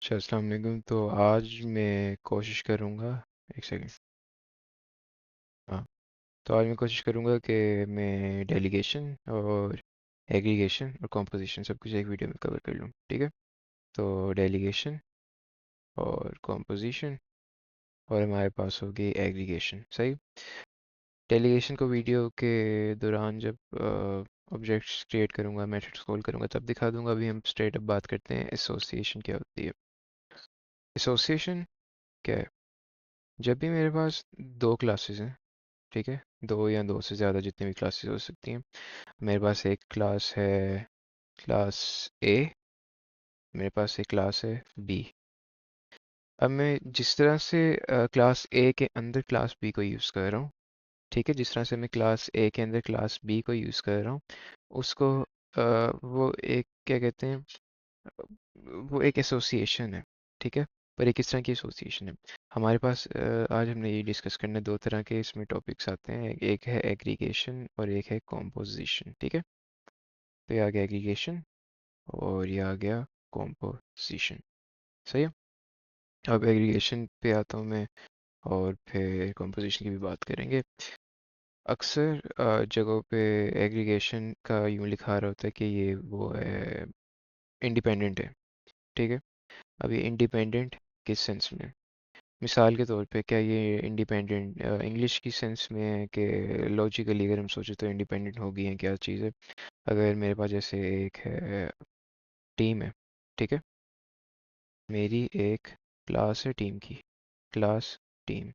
अच्छा, अस्सलाम वालेकुम। तो आज मैं कोशिश करूँगा। एक सेकंड। हाँ। तो आज मैं कोशिश करूँगा कि मैं डेलीगेशन और एग्रीगेशन और कॉम्पोजिशन सब कुछ एक वीडियो में कवर कर लूँ, ठीक है। तो डेलीगेशन और कॉम्पोजिशन और हमारे पास होगी एग्रीगेशन, सही। डेलीगेशन को वीडियो के दौरान जब ऑब्जेक्ट्स क्रिएट करूँगा, मेथड्स कॉल करूँगा, तब दिखा दूँगा। अभी हम स्ट्रेट अप बात करते हैं एसोसिएशन क्या होती है। एसोसिएशन क्या है? जब भी मेरे पास दो क्लासेस हैं, ठीक है, दो या दो से ज़्यादा जितनी भी क्लासेस हो सकती हैं। मेरे पास एक क्लास है, क्लास ए। मेरे पास एक क्लास है बी। अब मैं जिस तरह से क्लास ए के अंदर क्लास बी को यूज़ कर रहा हूँ, ठीक है, जिस तरह से मैं क्लास ए के अंदर क्लास बी को यूज़ कर रहा हूँ, उसको वो एक क्या कहते हैं, अ, वो एक एसोसिएशन है, ठीक है। पर ये किस तरह की एसोसिएशन है? हमारे पास आज हमने ये डिस्कस करने दो तरह के इसमें टॉपिक्स आते हैं। एक है एग्रीगेशन और एक है कॉम्पोजिशन, ठीक है। तो ये आ गया एग्रीगेशन और ये आ गया कॉम्पोजिशन, सही है। अब एग्रीगेशन पे आता हूँ मैं और फिर कॉम्पोजिशन की भी बात करेंगे। अक्सर जगहों पे एग्रीगेशन का यूँ लिखा रहा होता है कि ये वो है, इंडिपेंडेंट है, ठीक है। अब ये इंडिपेंडेंट किस सेंस में? मिसाल के तौर पे क्या ये इंडिपेंडेंट इंग्लिश की सेंस में है कि लॉजिकली अगर हम सोचे तो इंडिपेंडेंट होगी हैं क्या चीज़ है? अगर मेरे पास जैसे एक है, टीम है, ठीक है। मेरी एक क्लास है टीम की, क्लास टीम।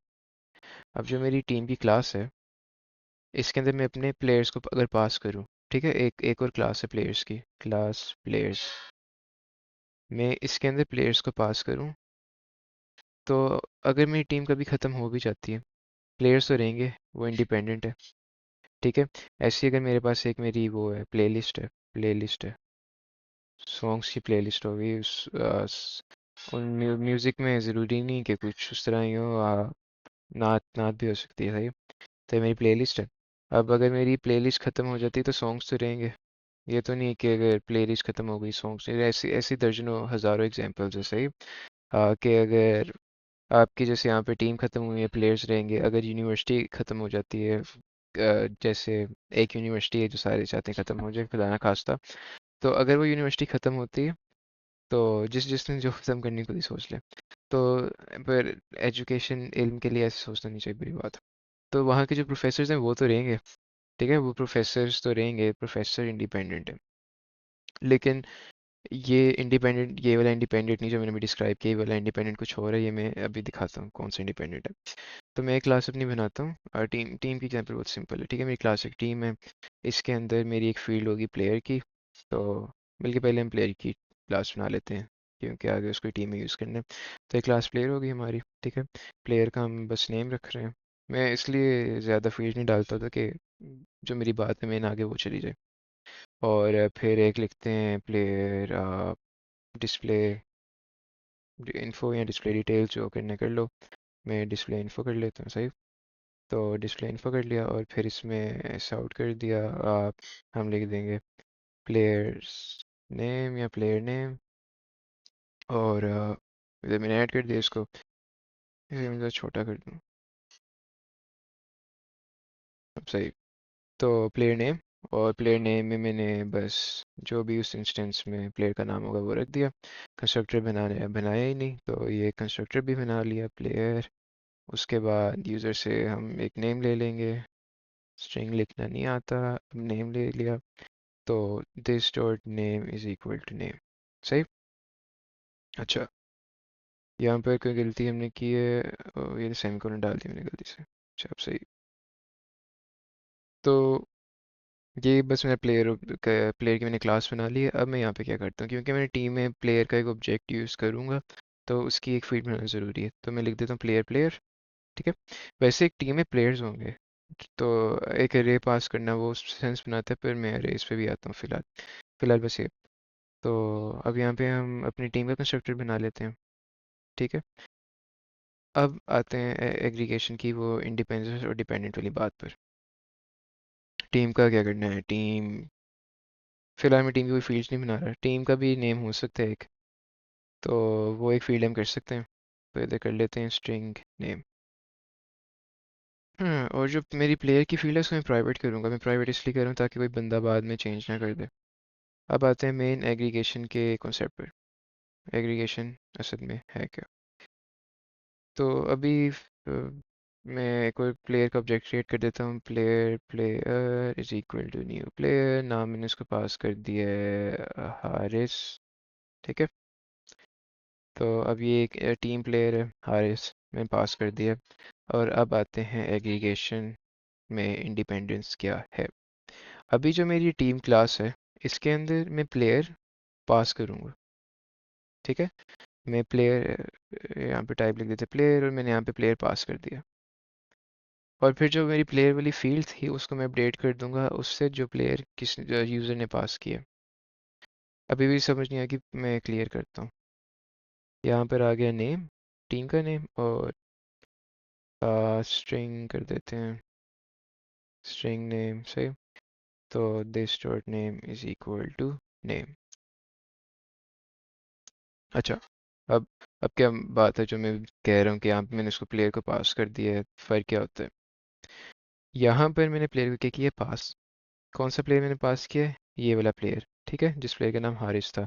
अब जो मेरी टीम की क्लास है, इसके अंदर मैं अपने प्लेयर्स को अगर पास करूँ, ठीक है, एक एक और क्लास है प्लेयर्स की, क्लास प्लेयर्स। मैं इसके अंदर प्लेयर्स को पास करूँ तो अगर मेरी टीम कभी ख़त्म हो भी जाती है, प्लेयर्स तो रहेंगे, वो इंडिपेंडेंट है, ठीक है। ऐसी अगर मेरे पास एक मेरी वो है, प्लेलिस्ट है, सॉन्ग्स की प्लेलिस्ट होगी। उन म्यूज़िक में ज़रूरी नहीं कि कुछ उस तरह ही हो, नात नात भी हो सकती है, सही। तो ये मेरी प्लेलिस्ट है। अब अगर मेरी प्लेलिस्ट ख़त्म हो जाती है तो सॉन्ग्स तो रहेंगे। ये तो नहीं है कि अगर प्लेलिस्ट ख़त्म हो गई सॉन्ग्स, ऐसी ऐसी दर्जनों हज़ारों एग्जांपल्स है, सही। कि अगर आपकी जैसे यहाँ पे टीम ख़त्म हुई है, प्लेयर्स रहेंगे। अगर यूनिवर्सिटी ख़त्म हो जाती है, जैसे एक यूनिवर्सिटी है जो सारे चाहते हैं ख़त्म हो जाए, खुदा ना खास्ता, तो अगर वो यूनिवर्सिटी ख़त्म होती है तो जिसने जो ख़त्म करने को ही सोच ले, तो पर एजुकेशन इल्म के लिए ऐसे सोचना नहीं चाहिए, बुरी बात। तो वहाँ के जो प्रोफेसर्स हैं वो तो रहेंगे, ठीक है, वो प्रोफेसर्स तो रहेंगे, प्रोफेसर इंडिपेंडेंट है। लेकिन ये इंडिपेंडेंट, ये वाला इंडिपेंडेंट नहीं जो मैंने अभी डिस्क्राइब किया, ये वाला इंडिपेंडेंट कुछ और है। ये मैं अभी दिखाता हूँ कौन सा इंडिपेंडेंट है। तो मैं एक क्लास अपनी बनाता हूँ और टीम टीम की एग्जांपल बहुत सिंपल है, ठीक है। मेरी क्लास एक टीम है, इसके अंदर मेरी एक फील्ड होगी प्लेयर की। तो बल्कि पहले हम प्लेयर की क्लास बना लेते हैं, क्योंकि आगे उसको टीम में यूज़ करना है। तो एक क्लास प्लेयर होगी हमारी, ठीक है। प्लेयर का हम बस नेम रख रहे हैं। मैं इसलिए ज़्यादा फील्ड नहीं डालता था कि जो मेरी बात है मेन आगे वो चली जाए। और फिर एक लिखते हैं प्लेयर डिस्प्ले इन्फो या डिस्प्ले डिटेल, जो करना कर लो। मैं डिस्प्ले इन्फो कर लेता हूँ, सही। तो डिस्प्ले इन्फो कर लिया और फिर इसमें साउट कर दिया। हम लिख देंगे प्लेयर्स नेम या प्लेयर नेम। और इधर मैंने ऐड कर दिया इसको, इसे मैं ज़रा छोटा कर दूँ, अब सही। तो प्लेयर नेम, और प्लेयर नेम में मैंने बस जो भी उस इंस्टेंस में प्लेयर का नाम होगा वो रख दिया। कंस्ट्रक्टर बनाया ही नहीं, तो ये कंस्ट्रक्टर भी बना लिया प्लेयर। उसके बाद यूज़र से हम एक नेम ले लेंगे। स्ट्रिंग लिखना नहीं आता, अब नेम ले लिया। तो this dot name is equal to name, सही। अच्छा, यहाँ पर कोई गलती हमने की है, ये सेमीकोलन डाल दी मैंने गलती से। अच्छा, अब सही। तो ये बस मैंने प्लेयर की मैंने क्लास बना ली है। अब मैं यहाँ पे क्या करता हूँ, क्योंकि मैंने टीम में प्लेयर का एक ऑब्जेक्ट यूज़ करूँगा, तो उसकी एक फील्ड बनाना ज़रूरी है। तो मैं लिख देता हूँ प्लेयर प्लेयर, ठीक है। वैसे एक टीम में प्लेयर्स होंगे, तो एक अरे पास करना वो सेंस बनाता है, पर मैं अरे इस पे भी आता हूँ फिलहाल। फिलहाल बस ये। तो अब यहाँ पे हम अपनी टीम का कंस्ट्रक्टर बना लेते हैं, ठीक है। अब आते हैं एग्रीगेशन की वो इंडिपेंडेंस और डिपेंडेंट वाली बात पर। टीम का क्या करना है? टीम, फिलहाल मैं टीम की कोई फील्ड्स नहीं बना रहा। टीम का भी नेम हो सकता है एक, तो वो एक फील्ड हम कर सकते हैं। तो इधर कर लेते हैं स्ट्रिंग नेम। हाँ, और जो मेरी प्लेयर की फील्ड है उसको मैं प्राइवेट करूँगा। मैं प्राइवेट इसलिए करूँ ताकि कोई बंदा बाद में चेंज ना कर दे। अब आते हैं मेन एग्रीगेशन के कॉन्सेप्ट पर। एग्रीगेशन असल में है क्या? तो अभी मैं एक और प्लेयर का ऑब्जेक्ट क्रिएट कर देता हूँ। Player is equal to new player. नाम मैंने उसको पास कर दिया है हारिस। ठीक है। तो अब ये एक टीम प्लेयर है हारिस, मैंने पास कर दिया। और अब आते हैं एग्रीगेशन में इंडिपेंडेंस क्या है। अभी जो मेरी टीम क्लास है इसके अंदर मैं प्लेयर पास करूँगा। ठीक है। मैं प्लेयर यहाँ पे टाइप लिख देते प्लेयर, और मैंने यहाँ पे प्लेयर पास कर दिया। और फिर जो मेरी प्लेयर वाली फील्ड थी उसको मैं अपडेट कर दूंगा उससे जो प्लेयर किस यूज़र ने पास किया। अभी भी समझ नहीं आया कि मैं क्लियर करता हूँ। यहाँ पर आ गया नेम, टीम का नेम, और स्ट्रिंग कर देते हैं स्ट्रिंग नेम से। तो this dot name is equal to name. अच्छा। अब अब क्या बात है जो मैं कह रहा हूँ कि यहाँ पे मैंने उसको प्लेयर को पास कर दिया है, फ़र्क क्या होता है? यहाँ पर मैंने प्लेयर को क्या किया पास। कौन सा प्लेयर मैंने पास किया है? ये वाला प्लेयर। ठीक है, जिस प्लेयर का नाम हारिस था।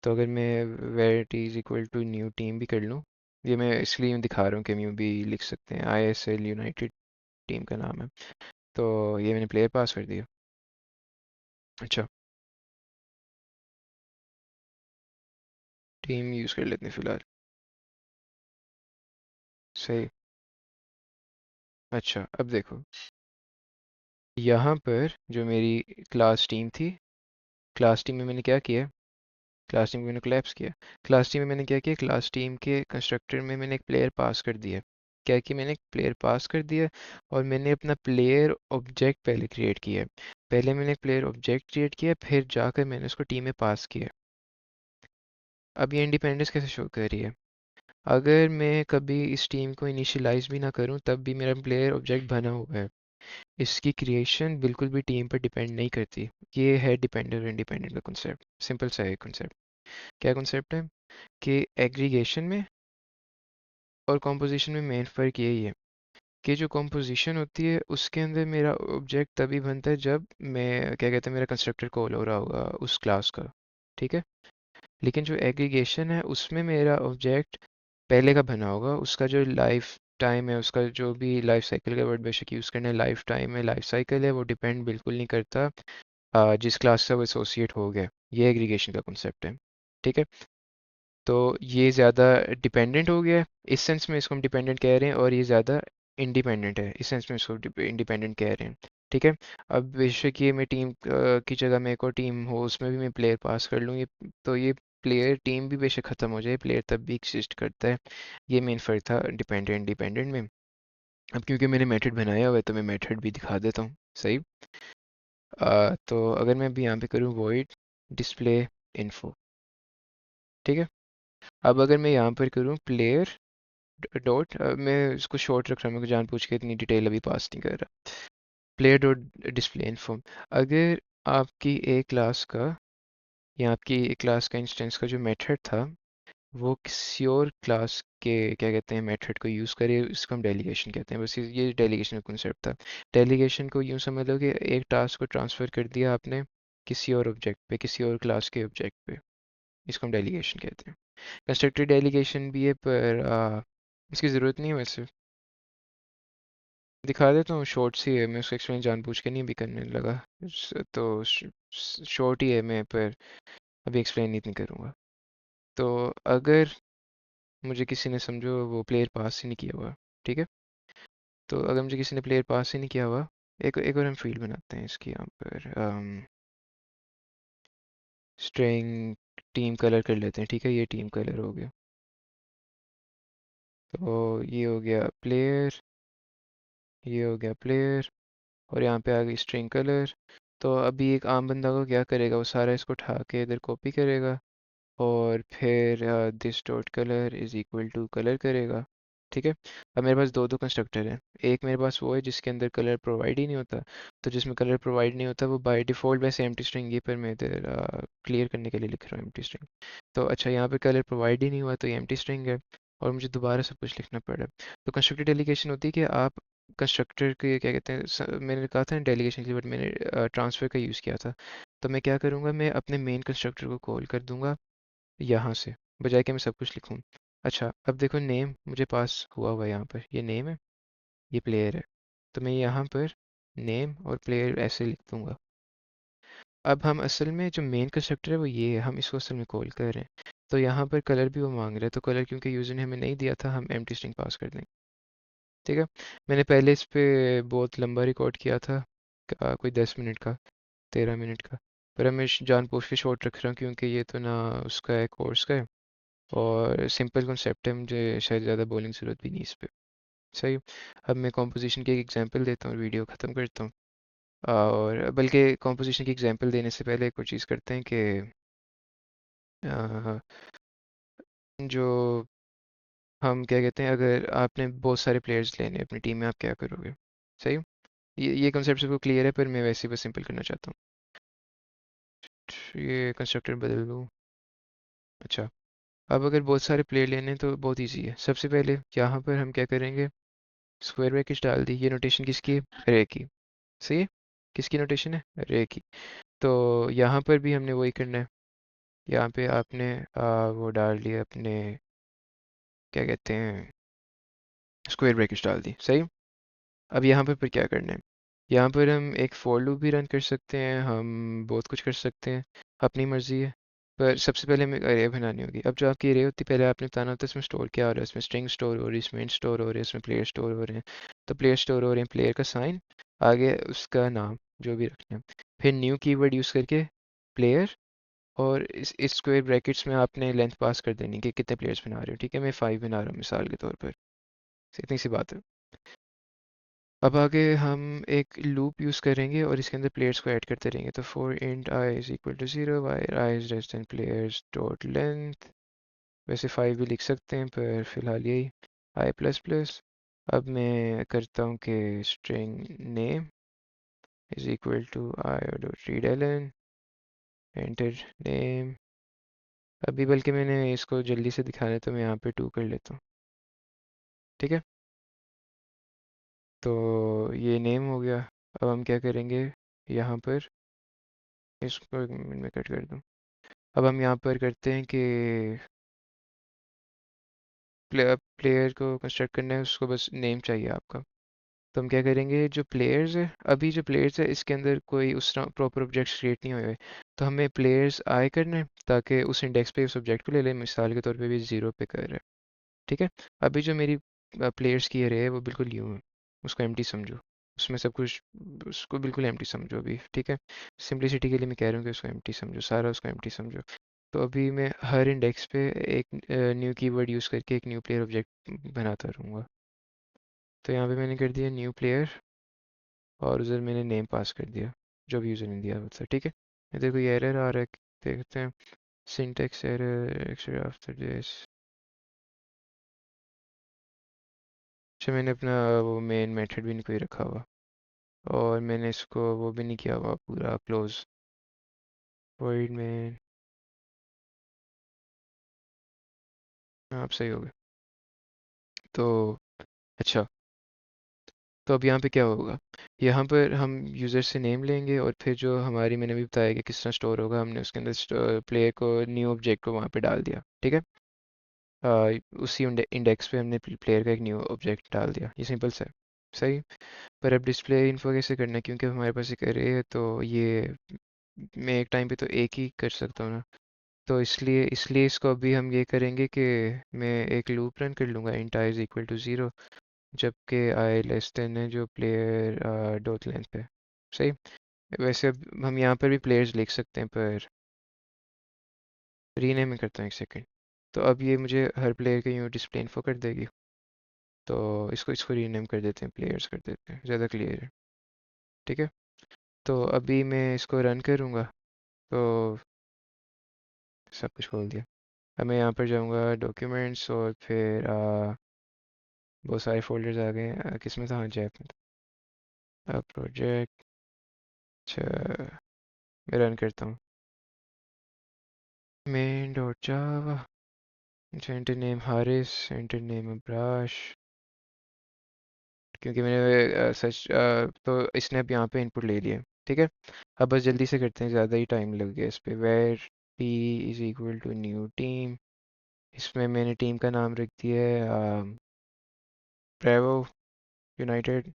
तो अगर मैं var it is equal to new team भी कर लूँ, ये मैं इसलिए दिखा रहा हूँ कि न्यू भी लिख सकते हैं। ISL यूनाइटेड टीम का नाम है। तो ये मैंने प्लेयर पास कर दिया। अच्छा। टीम यूज़ कर लेते हैं फ़िलहाल। सही। अच्छा, अब देखो यहाँ पर जो मेरी क्लास टीम थी, क्लास टीम में मैंने क्या किया? क्लास टीम को मैंने कोलैप्स किया। क्लास टीम में मैंने क्या किया? क्लास टीम के कंस्ट्रक्टर में मैंने एक प्लेयर पास कर दिया। क्या कि मैंने एक प्लेयर पास कर दिया, और मैंने अपना प्लेयर ऑब्जेक्ट पहले क्रिएट किया। पहले मैंने एक प्लेयर ऑब्जेक्ट क्रिएट किया, फिर जाकर मैंने उसको टीम में पास किया। अब ये इंडिपेंडेंस कैसे शो कर रही है? अगर मैं कभी इस टीम को इनिशियलाइज भी ना करूं तब भी मेरा प्लेयर ऑब्जेक्ट बना हुआ है। इसकी क्रिएशन बिल्कुल भी टीम पर डिपेंड नहीं करती। ये है डिपेंडेंट और इंडिपेंडेंट का कॉन्सेप्ट। सिंपल सा है कॉन्सेप्ट। क्या कॉन्सेप्ट है? कि एग्रीगेशन में और कॉम्पोजिशन में मेन फ़र्क यही है कि जो कॉम्पोजिशन होती है उसके अंदर मेरा ऑब्जेक्ट तभी बनता है जब मैं क्या कहते हैं मेरा कंस्ट्रक्टर कॉल हो रहा होगा उस क्लास का। ठीक है। लेकिन जो एग्रीगेशन है उसमें मेरा ऑब्जेक्ट पहले का बना होगा, उसका जो लाइफ टाइम है, उसका जो भी लाइफ साइकिल का वर्ड बेशक यूज़ करना है, लाइफ टाइम है, लाइफ साइकिल है, वो डिपेंड बिल्कुल नहीं करता जिस क्लास से वो एसोसिएट हो गया। ये एग्रीगेशन का कॉन्सेप्ट है। ठीक है। तो ये ज़्यादा डिपेंडेंट हो गया है, इस सेंस में इसको हम डिपेंडेंट कह रहे हैं, और ये ज़्यादा इंडिपेंडेंट है, इस सेंस में इसको इंडिपेंडेंट कह रहे हैं। ठीक है। अब बेशक ये मैं टीम की जगह में एक और टीम हो उसमें भी मैं प्लेयर पास कर लूँ, ये तो ये प्लेयर टीम भी बेशक ख़त्म हो जाए, प्लेयर तब भी एग्जिस्ट करता है। ये मेन फ़र्क था डिपेंडेंट डिपेंडेंट में। अब क्योंकि मैंने मेथड बनाया हुआ है तो मैं मेथड भी दिखा देता हूँ। सही। तो अगर मैं अभी यहाँ पे करूँ वॉइड डिस्प्ले इन्फो। ठीक है। अब अगर मैं यहाँ पर करूँ प्लेयर डॉट, मैं इसको शॉर्ट रख रहा हूँ, मैं जानबूझ के इतनी डिटेल अभी पास नहीं कर रहा। Player dot display info. अगर आपकी एक क्लास का या आपकी एक क्लास का इंस्टेंस का जो मेथड था वो किसी और क्लास के क्या कहते हैं मेथड को यूज़ करे, इसको हम डेलीगेशन कहते हैं। बस ये डेलीगेशन का कॉन्सेप्ट था। डेलीगेशन को यूँ समझ लो कि एक टास्क को ट्रांसफ़र कर दिया आपने किसी और ऑब्जेक्ट पे, किसी और क्लास के ऑब्जेक्ट पे। इसको हम डेलीगेशन कहते हैं। कंस्ट्रक्टेड डेलीगेशन भी है, पर इसकी ज़रूरत नहीं है वैसे। दिखा देता हूँ, शॉर्ट सी है, मैं उसको एक्सप्लेन जानबूझ के नहीं भी करने लगा। तो शॉर्ट ही है, मैं पर अभी एक्सप्लेन नहीं करूँगा। तो अगर मुझे किसी ने समझो वो प्लेयर पास ही नहीं किया हुआ। ठीक है। तो अगर मुझे किसी ने प्लेयर पास ही नहीं किया हुआ, एक एक और हम फील्ड बनाते हैं इसकी यहाँ पर स्ट्रिंग टीम कलर कर लेते हैं। ठीक है, ये टीम कलर हो गया। तो ये हो गया प्लेयर, ये हो गया प्लेयर, और यहाँ पे आ गई स्ट्रिंग कलर। तो अभी एक आम बंदा को क्या करेगा, वो सारा इसको उठा के इधर कॉपी करेगा, और फिर this dot colour is equal to colour करेगा। ठीक है। अब मेरे पास दो दो कंस्ट्रक्टर हैं। एक मेरे पास वो है जिसके अंदर कलर प्रोवाइड ही नहीं होता। तो जिसमें कलर प्रोवाइड नहीं होता वो बाय डिफ़ॉल्ट वैसे एम्प्टी स्ट्रिंग, ये पर मैं इधर क्लियर करने के लिए लिख रहा हूँ एम्प्टी स्ट्रिंग। तो अच्छा, यहाँ पे कलर प्रोवाइड ही नहीं हुआ तो ये एम्प्टी स्ट्रिंग है और मुझे दोबारा सब कुछ लिखना पड़ रहा है। तो कंस्ट्रक्टर डेलीगेशन होती है कि आप कंस्ट्रक्टर के क्या कहते हैं, मैंने कहा था ना डेलीगेशन के लिए, बट मैंने ट्रांसफ़र का यूज़ किया था। तो मैं क्या करूँगा, मैं अपने मेन कंस्ट्रक्टर को कॉल कर दूंगा यहाँ से, बजाय कि मैं सब कुछ लिखूँ। अच्छा, अब देखो नेम मुझे पास हुआ हुआ है, यहाँ पर ये नेम है, ये प्लेयर है। तो मैं यहाँ पर नेम और प्लेयर ऐसे लिख दूंगा। अब हम असल में जो मेन कंस्ट्रक्टर है वो ये है, हम इसको असल में कॉल कर रहे हैं। तो यहाँ पर कलर भी वो मांग रहा है, तो कलर क्योंकि यूज़र ने हमें नहीं दिया था, हम एम्प्टी स्ट्रिंग पास कर देंगे। ठीक है। मैंने पहले इस पे बहुत लंबा रिकॉर्ड किया था, कोई 10 मिनट का, 13 मिनट का। पर अब मैं जानबूझ के शॉर्ट रख रहा हूँ क्योंकि ये तो ना उसका है, कोर्स का है, और सिंपल कॉन्सेप्ट है, मुझे शायद ज़्यादा बोलिंग की ज़रूरत भी नहीं इस पे। सही। अब मैं कॉम्पोजिशन की एक एग्जांपल देता हूँ और वीडियो ख़त्म करता हूँ। और बल्कि कॉम्पोजिशन की एग्जांपल देने से पहले एक और चीज़ करते हैं कि अ, जो हम क्या कहते हैं, अगर आपने बहुत सारे प्लेयर्स लेने हैं अपनी टीम में, आप क्या करोगे? सही। ये कॉन्सेप्ट सबको क्लियर है, पर मैं वैसे ही बस सिंपल करना चाहता हूँ। ये कंस्ट्रक्टर बदल दूँ। अच्छा, अब अगर बहुत सारे प्लेयर लेने हैं तो बहुत इजी है। सबसे पहले यहाँ पर हम क्या करेंगे, स्क्वायर ब्रैकेट्स डाल दी। ये नोटेशन किसकी है? रे की। सही है। किसकी नोटेशन है? रे की। तो यहाँ पर भी हमने वही करना है। यहाँ पे आपने वो डाल दिया अपने, क्या कहते हैं, स्क्वायर ब्रैकेट्स डाल दी। सही। अब यहाँ पर फिर क्या करना है, यहाँ पर हम एक फॉर लूप भी रन कर सकते हैं, हम बहुत कुछ कर सकते हैं, अपनी मर्जी है। पर सबसे पहले हमें अरे बनानी होगी। अब जो आपकी अरे होती है, पहले आपने बताना होता है इसमें स्टोर क्या हो रहा है। इसमें स्ट्रिंग स्टोर हो रही है, इसमें int स्टोर हो रही है, इसमें प्लेयर स्टोर हो रहे हैं। तो प्लेयर स्टोर हो रहे हैं, प्लेयर का साइन, आगे उसका नाम, जो भी रखना है। फिर न्यू कीवर्ड यूज़ करके प्लेयर, और इस स्क्वायर ब्रैकेट्स में आपने लेंथ पास कर देनी कि कितने प्लेयर्स बना रहे हो। ठीक है, मैं 5 बना रहा हूँ मिसाल के तौर पर। इतनी सी बात है। अब आगे हम एक लूप यूज़ करेंगे और इसके अंदर प्लेयर्स को ऐड करते रहेंगे। तो for int I is equal to 0 वायर I is less than players dot length. वैसे 5 भी लिख सकते हैं पर फिलहाल यही, आई प्लस प्लस। अब मैं करता हूँ कि string name is equal to I dot read line, enter name. अभी बल्कि मैंने इसको जल्दी से दिखाना है तो मैं यहाँ पे 2 कर लेता हूँ। ठीक है। तो ये नेम हो गया। अब हम क्या करेंगे, यहाँ पर इसको 1 मिनट में कट कर दूँ। अब हम यहाँ पर करते हैं कि प्लेयर को कंस्ट्रक्ट करना है, उसको बस नेम चाहिए आपका। तो हम क्या करेंगे, जो प्लेयर्स है, अभी जो प्लेयर्स है इसके अंदर कोई उस प्रॉपर ऑब्जेक्ट्स क्रिएट नहीं हुए हुए। तो हमें प्लेयर्स आए करना है ताकि उस इंडेक्स पे उस ऑब्जेक्ट को ले लें। मिसाल के तौर पे भी 0 पे कर रहे हैं। ठीक है। अभी जो मेरी प्लेयर्स की एरे है वो बिल्कुल यूं है, उसको एम्प्टी समझो। उसमें सब कुछ, उसको बिल्कुल एम्प्टी समझो अभी। ठीक है। सिंपलिसिटी के लिए मैं कह रहा हूँ कि उसको एम्प्टी समझो, सारा उसको एम्प्टी समझो। तो अभी मैं हर इंडेक्स पे एक न्यू कीवर्ड यूज़ करके एक न्यू प्लेयर ऑब्जेक्ट बनाता रहूँगा। तो यहाँ पे मैंने कर दिया न्यू प्लेयर, और उधर मैंने नेम पास कर दिया जो भी यूज़र ने दिया था। ठीक है। इधर कोई एरर आ रहा है, देखते हैं। Syntax error after this. अच्छा, मैंने अपना वो मेन मेथड भी नहीं कोई रखा हुआ, और मैंने इसको वो भी नहीं किया हुआ पूरा क्लोज। वॉइड में आप सही हो गए। तो अच्छा, तो अब यहाँ पे क्या होगा, यहाँ पर हम यूज़र से नेम लेंगे और फिर जो हमारी, मैंने भी बताया कि किस तरह स्टोर होगा, हमने उसके अंदर प्लेयर को, न्यू ऑब्जेक्ट को वहाँ पे डाल दिया। ठीक है। उसी इंडेक्स पे हमने प्लेयर का एक न्यू ऑब्जेक्ट डाल दिया। ये सिंपल सा है। सही। पर अब डिस्प्ले इन्फो कैसे करना है, क्योंकि हमारे पास एक array है, तो ये मैं एक टाइम पे तो एक ही कर सकता हूँ ना। तो इसलिए इसलिए इसको अभी हम ये करेंगे कि मैं एक लूप रन कर लूँगा, int I is equal to 0, जबकि आई लेस देन है जो प्लेयर डॉट लेंथ पे। सही। वैसे अब हम यहाँ पर भी प्लेयर्स लिख सकते हैं, पर रीनेम में करता हूँ, एक सेकंड। तो अब ये मुझे हर प्लेयर के यूँ डिस्प्ले इन्फो कर देगी। तो इसको इसको रीनेम कर देते हैं, प्लेयर्स कर देते हैं, ज़्यादा क्लियर है। ठीक है। तो अभी मैं इसको रन करूँगा, तो सब कुछ खोल दिया। अब मैं यहाँ पर जाऊँगा डॉक्यूमेंट्स, और फिर बहुत सारे फोल्डर्स आ गए हैं। किस में था? हाँ, जैप में था। प्रोजेक्ट। अच्छा, मैं रन करता हूँ। Main dot Java. Enter name Haris, enter name Abrash. क्योंकि मैंने सच तो इसने अब यहाँ पे इनपुट ले लिया। ठीक है, अब बस जल्दी से करते हैं, ज़्यादा ही टाइम लग गया इस पे। Var T is equal to new team. इसमें मैंने टीम का नाम रख दिया है ब्रेवो यूनाइटेड।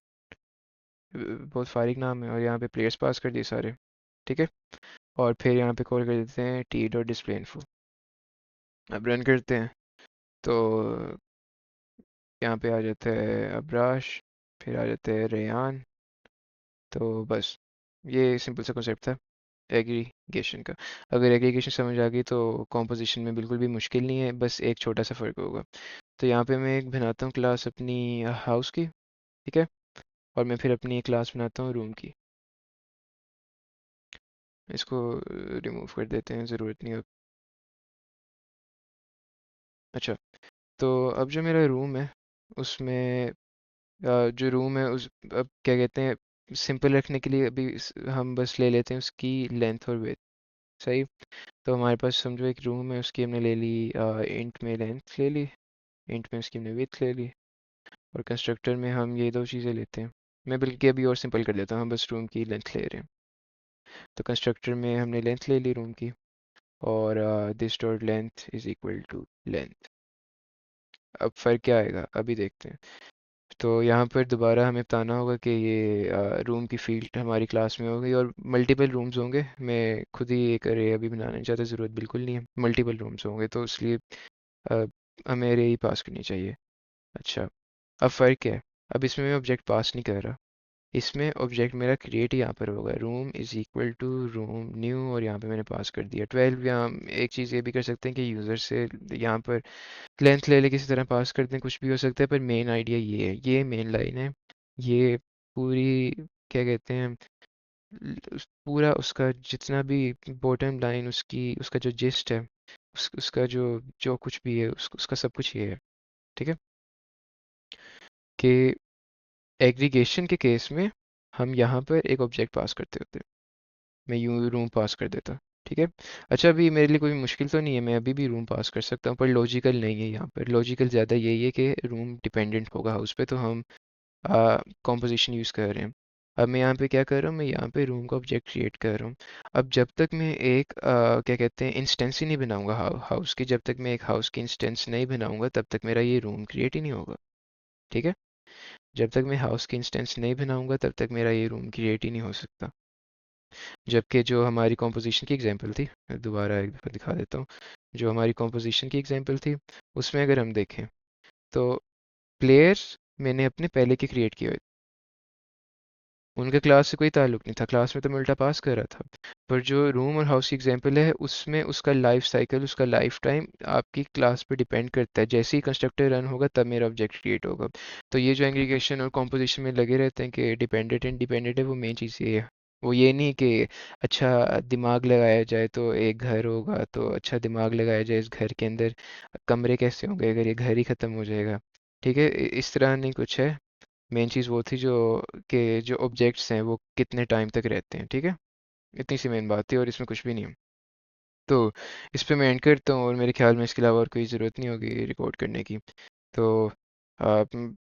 बहुत फारिग नाम है, और यहाँ पे प्लेयर्स पास कर दिए सारे। ठीक है, और फिर यहाँ पे कॉल कर देते हैं टी डॉट डिस्प्ले इन्फो। अब रन करते हैं तो यहाँ पे आ जाता है अब्राश, फिर आ जाता है रेयान। तो बस ये सिंपल सा कॉन्सेप्ट था एग्रीगेशन का। अगर एग्रीगेशन समझ आ गई तो कॉम्पोजिशन में बिल्कुल भी मुश्किल नहीं है, बस एक छोटा सा फ़र्क होगा। तो यहाँ पे मैं एक बनाता हूँ क्लास अपनी हाउस की। ठीक है, और मैं फिर अपनी एक क्लास बनाता हूँ रूम की। इसको रिमूव कर देते हैं, ज़रूरत नहीं अब। अच्छा, तो अब जो मेरा रूम है उसमें जो रूम है उस अब क्या कहते हैं, सिंपल रखने के लिए अभी हम बस ले लेते हैं उसकी लेंथ और विड्थ। सही। तो हमारे पास समझो एक रूम है, उसकी हमने ले ली इंट में लेंथ ले ली, इंट में उसकी हमने विड्थ ले ली, और कंस्ट्रक्टर में हम ये दो चीज़ें लेते हैं। मैं बल्कि अभी और सिंपल कर देता हूँ, हम बस रूम की लेंथ ले रहे हैं। तो कंस्ट्रक्टर में हमने लेंथ ले ली रूम की, और this dot length is equal to length. अब फ़र्क क्या आएगा अभी देखते हैं। तो यहाँ पर दोबारा हमें बताना होगा कि ये रूम की फील्ड हमारी क्लास में होगी, और मल्टीपल रूम्स होंगे। मैं खुद ही एक अरे अभी बनाने की ज़्यादा ज़रूरत बिल्कुल नहीं है, मल्टीपल रूम्स होंगे तो इसलिए अ, हमें अरे ही पास करनी चाहिए। अच्छा, अब फ़र्क क्या है, अब इसमें मैं ऑब्जेक्ट पास नहीं कर रहा। इसमें ऑब्जेक्ट मेरा क्रिएट यहाँ पर होगा, room is equal to room new, और यहाँ पे मैंने पास कर दिया 12। यहाँ एक चीज़ ये भी कर सकते हैं कि यूज़र से यहाँ पर लेंथ ले ले किसी तरह पास करते हैं, कुछ भी हो सकता है, पर मेन आइडिया ये है, ये मेन लाइन है। ये पूरी क्या कहते हैं, पूरा उसका जितना भी बॉटम लाइन, उसकी उसका जो जिस्ट है, उसका जो जो कुछ भी है उसका सब कुछ ये है। ठीक है, कि एग्रीगेशन के केस में हम यहाँ पर एक ऑब्जेक्ट पास करते होते, मैं यूं रूम पास कर देता। ठीक है, अच्छा अभी मेरे लिए कोई मुश्किल तो नहीं है, मैं अभी भी रूम पास कर सकता हूँ, पर लॉजिकल नहीं है। यहाँ पर लॉजिकल ज़्यादा यही है कि रूम डिपेंडेंट होगा हाउस पे, तो हम कॉम्पोजिशन यूज़ कर रहे हैं। अब मैं यहाँ पे क्या कर रहा हूँ, मैं यहाँ पे रूम का ऑब्जेक्ट क्रिएट कर रहा हूँ। अब जब तक मैं एक क्या कहते हैं इंस्टेंस ही नहीं बनाऊंगा हाउस की, जब तक मैं एक हाउस की इंस्टेंस नहीं बनाऊंगा तब तक मेरा ये रूम क्रिएट ही नहीं होगा। ठीक है, जब तक मैं हाउस की इंस्टेंस नहीं बनाऊंगा तब तक मेरा ये रूम क्रिएट ही नहीं हो सकता। जबकि जो हमारी कॉम्पोजिशन की एग्जांपल थी, मैं दोबारा एक दफ़ा दिखा देता हूँ। जो हमारी कॉम्पोजिशन की एग्जांपल थी उसमें अगर हम देखें तो प्लेयर्स मैंने अपने पहले के क्रिएट किए हुए, उनके क्लास से कोई ताल्लुक नहीं था, क्लास में तो मैं उल्टा पास कर रहा था। पर जो रूम और हाउस की एग्जांपल है उसमें उसका लाइफ साइकिल, उसका लाइफ टाइम आपकी क्लास पे डिपेंड करता है। जैसे ही कंस्ट्रक्टर रन होगा तब मेरा ऑब्जेक्ट क्रिएट होगा। तो ये जो एग्रीगेशन और कॉम्पोजिशन में लगे रहते हैं कि डिपेंडेंट इंडिपेंडेंट है, वो मेन चीज़ ये है। वो ये नहीं कि अच्छा दिमाग लगाया जाए तो एक घर होगा, तो अच्छा दिमाग लगाया जाए इस घर के अंदर कमरे कैसे होंगे अगर ये घर ही ख़त्म हो जाएगा। ठीक है, इस तरह नहीं कुछ है। मेन चीज़ वो थी जो कि जो ऑब्जेक्ट्स हैं वो कितने टाइम तक रहते हैं। ठीक है, इतनी सी मेन बात थी, और इसमें कुछ भी नहीं है। तो इस पे मैं एंड करता हूँ, और मेरे ख्याल में इसके अलावा और कोई ज़रूरत नहीं होगी रिकॉर्ड करने की। तो आप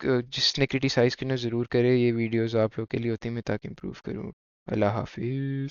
जिसने क्रिटिसाइज़ करना ज़रूर करे, ये वीडियोस आप लोग के लिए होती हैं, मैं ताकि इम्प्रूव करूँ। अल्लाह हाफिज़।